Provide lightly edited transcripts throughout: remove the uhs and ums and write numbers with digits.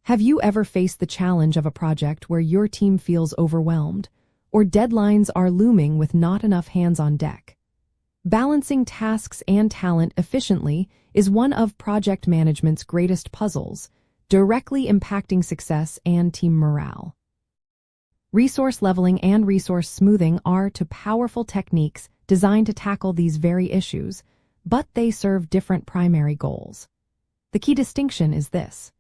Have you ever faced the challenge of a project where your team feels overwhelmed, or deadlines are looming with not enough hands on deck? Balancing tasks and talent efficiently is one of project management's greatest puzzles, directly impacting success and team morale. Resource leveling and resource smoothing are two powerful techniques designed to tackle these very issues, but they serve different primary goals. The key distinction is this.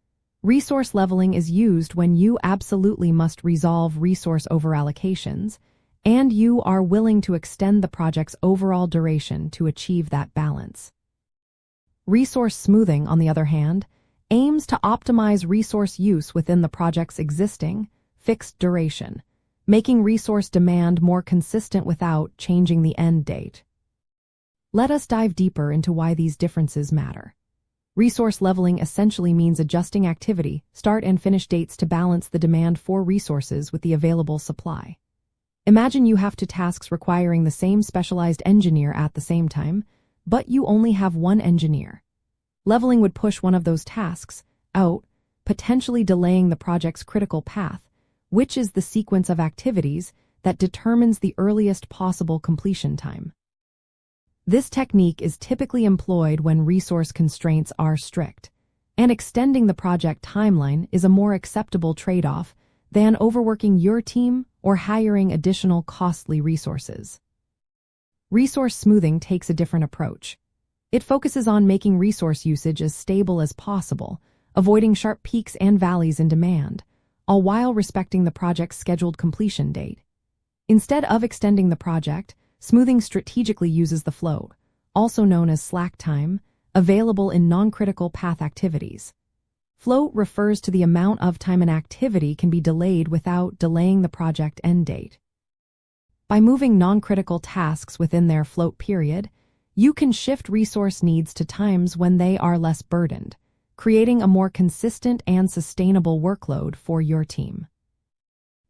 Resource leveling is used when you absolutely must resolve resource overallocations, and you are willing to extend the project's overall duration to achieve that balance. Resource smoothing, on the other hand, aims to optimize resource use within the project's existing, fixed duration, making resource demand more consistent without changing the end date. Let us dive deeper into why these differences matter. Resource leveling essentially means adjusting activity, start and finish dates to balance the demand for resources with the available supply. Imagine you have two tasks requiring the same specialized engineer at the same time, but you only have one engineer. Leveling would push one of those tasks out, potentially delaying the project's critical path, which is the sequence of activities that determines the earliest possible completion time. This technique is typically employed when resource constraints are strict, and extending the project timeline is a more acceptable trade-off than overworking your team or hiring additional costly resources. Resource smoothing takes a different approach. It focuses on making resource usage as stable as possible, avoiding sharp peaks and valleys in demand, all while respecting the project's scheduled completion date. Instead of extending the project, smoothing strategically uses the float, also known as slack time, available in non-critical path activities. Float refers to the amount of time an activity can be delayed without delaying the project end date. By moving non-critical tasks within their float period, you can shift resource needs to times when they are less burdened, creating a more consistent and sustainable workload for your team.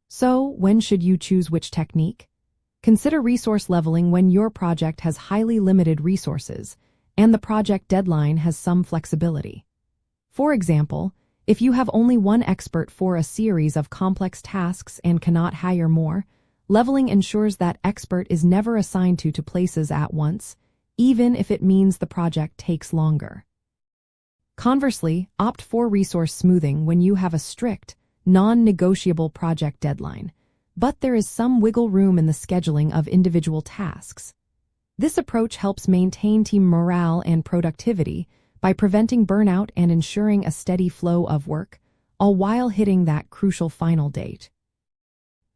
So, when should you choose which technique? Consider resource leveling when your project has highly limited resources and the project deadline has some flexibility. For example, if you have only one expert for a series of complex tasks and cannot hire more, leveling ensures that expert is never assigned to places at once, even if it means the project takes longer. Conversely, opt for resource smoothing when you have a strict, non-negotiable project deadline, but there is some wiggle room in the scheduling of individual tasks. This approach helps maintain team morale and productivity by preventing burnout and ensuring a steady flow of work, all while hitting that crucial final date.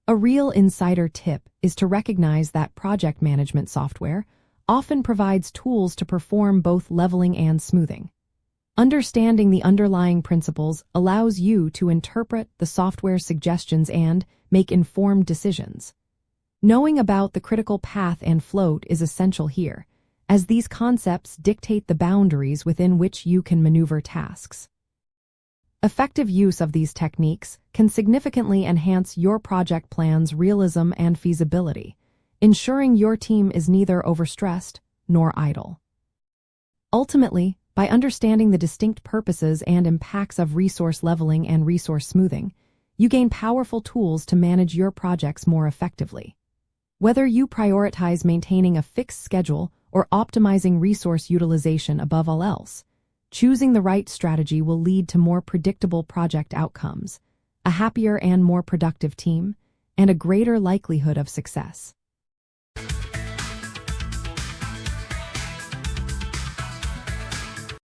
A real insider tip is to recognize that project management software often provides tools to perform both leveling and smoothing. Understanding the underlying principles allows you to interpret the software's suggestions and make informed decisions. Knowing about the critical path and float is essential here, as these concepts dictate the boundaries within which you can maneuver tasks. Effective use of these techniques can significantly enhance your project plan's realism and feasibility, ensuring your team is neither overstressed nor idle. Ultimately, by understanding the distinct purposes and impacts of resource leveling and resource smoothing, you gain powerful tools to manage your projects more effectively. Whether you prioritize maintaining a fixed schedule or optimizing resource utilization above all else, choosing the right strategy will lead to more predictable project outcomes, a happier and more productive team, and a greater likelihood of success.